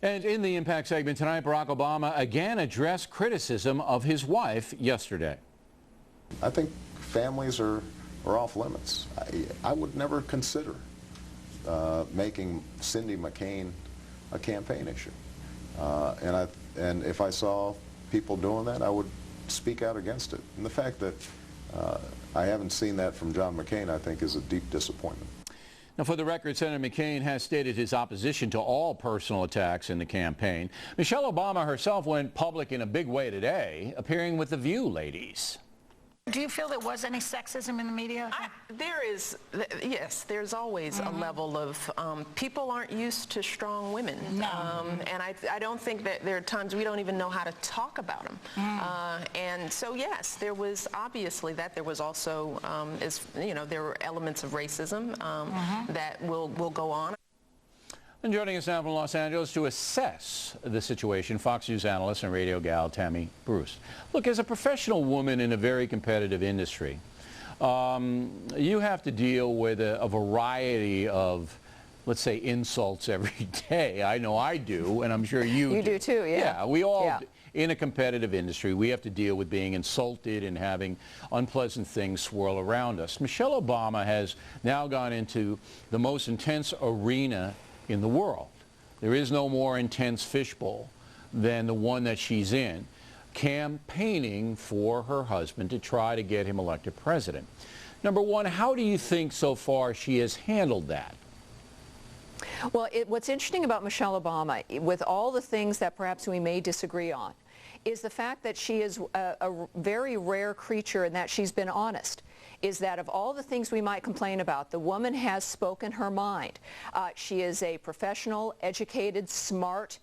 And in the Impact segment tonight, Barack Obama again addressed criticism of his wife yesterday. I think families are off limits. I would never consider making Cindy McCain a campaign issue. And if I saw people doing that, I would speak out against it. And the fact that I haven't seen that from John McCain, I think, is a deep disappointment. Now, for the record, Senator McCain has stated his opposition to all personal attacks in the campaign. Michelle Obama herself went public in a big way today, appearing with The View ladies. Do you feel there was any sexism in the media? Yes, there's always a level of, people aren't used to strong women. No. And I don't think that there are times we don't even know how to talk about them. And so, yes, there was obviously that. There was also, there were elements of racism that will go on. And joining us now from Los Angeles to assess the situation, Fox News analyst and radio gal Tammy Bruce. Look, as a professional woman in a very competitive industry, you have to deal with a variety of, let's say, insults every day. I know I do, and I'm sure you do too, yeah. Yeah, we all, in a competitive industry, we have to deal with being insulted and having unpleasant things swirl around us. Michelle Obama has now gone into the most intense arena in the world. There is no more intense fishbowl than the one that she's in, campaigning for her husband to try to get him elected president. Number one, how do you think so far she has handled that? Well, what's interesting about Michelle Obama, with all the things that perhaps we may disagree on, is the fact that she is a very rare creature in that she's been honest. Is that of all the things we might complain about, the woman has spoken her mind. She is a professional, educated, smart,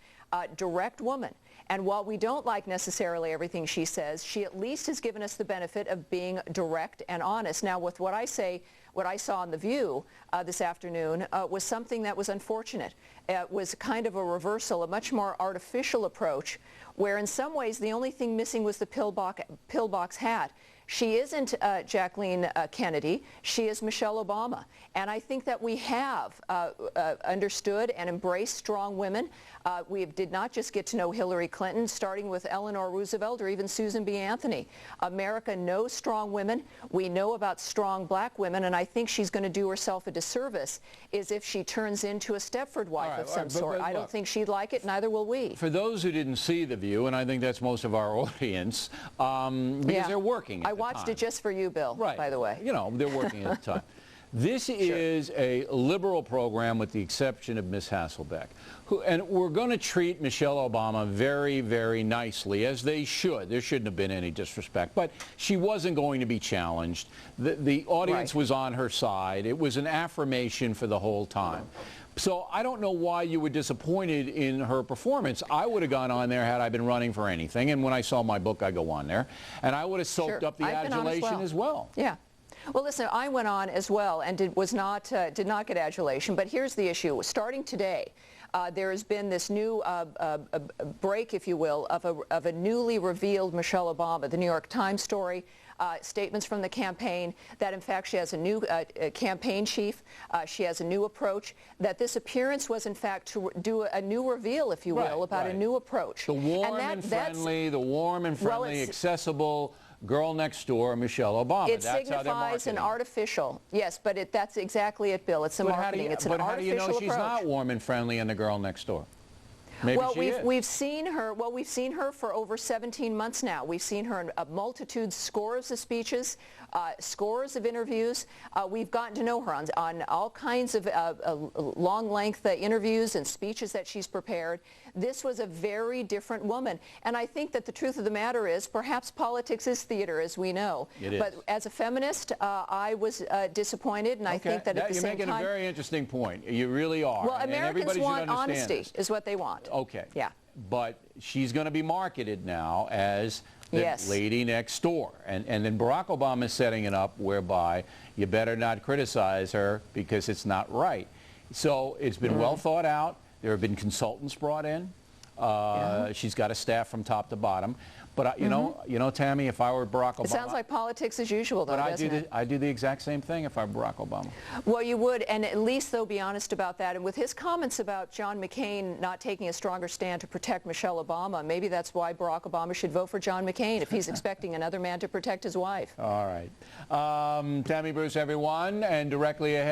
direct woman. And while we don't like necessarily everything she says, she at least has given us the benefit of being direct and honest. Now, with what I saw on The View this afternoon was something that was unfortunate. It was kind of a reversal, a much more artificial approach, where in some ways the only thing missing was the pillbox hat. She isn't Jacqueline Kennedy. She is Michelle Obama. And I think that we have understood and embraced strong women. We did not just get to know Hillary Clinton, starting with Eleanor Roosevelt or even Susan B. Anthony. America knows strong women. We know about strong black women, and I think she's going to do herself a disservice is if she turns into a Stepford wife of some sort. I don't think she'd like it, neither will we. For those who didn't see The View, and I think that's most of our audience, because they're working at the time. I watched it just for you, Bill, by the way. You know, they're working at the time. This is a liberal program with the exception of Ms. Hasselbeck. And we're going to treat Michelle Obama very, very nicely, as they should. There shouldn't have been any disrespect. But she wasn't going to be challenged. The audience was on her side. It was an affirmation for the whole time. So I don't know why you were disappointed in her performance. I would have gone on there had I been running for anything. And when I saw my book, I go on there. And I would have soaked up the adulation as well. Yeah. Well, listen, I went on as well and did not get adulation. But here's the issue. Starting today, there has been this new break, if you will, of a newly revealed Michelle Obama. The New York Times story, statements from the campaign that, in fact, she has a new campaign chief. She has a new approach. That this appearance was, in fact, to do a new reveal, if you will, about a new approach. The warm and friendly, accessible girl next door, Michelle Obama. It signifies an artificial, yes, but that's exactly it, Bill. It's the marketing. It's an artificial approach. But how do you know she's not warm and friendly and the girl next door? Maybe we've seen her. Well, we've seen her for over 17 months now. We've seen her in a multitude, scores of speeches, scores of interviews. We've gotten to know her on all kinds of long-length interviews and speeches that she's prepared. This was a very different woman. And I think that the truth of the matter is perhaps politics is theater, as we know. It is. But as a feminist, I was disappointed, and I think that at the same time... You're making a very interesting point. You really are. Well, Americans want honesty, is what they want. Okay. Yeah. But she's going to be marketed now as the lady next door. And then Barack Obama is setting it up whereby you better not criticize her because it's not right. So it's been well thought out. There have been consultants brought in. She's got a staff from top to bottom. But you know, Tammy, if I were Barack Obama, it sounds like politics as usual, though, doesn't it? I do the exact same thing if I'm Barack Obama. Well, you would, and at least they'll be honest about that. And with his comments about John McCain not taking a stronger stand to protect Michelle Obama, maybe that's why Barack Obama should vote for John McCain if he's expecting another man to protect his wife. All right. Tammy Bruce, everyone, and directly ahead.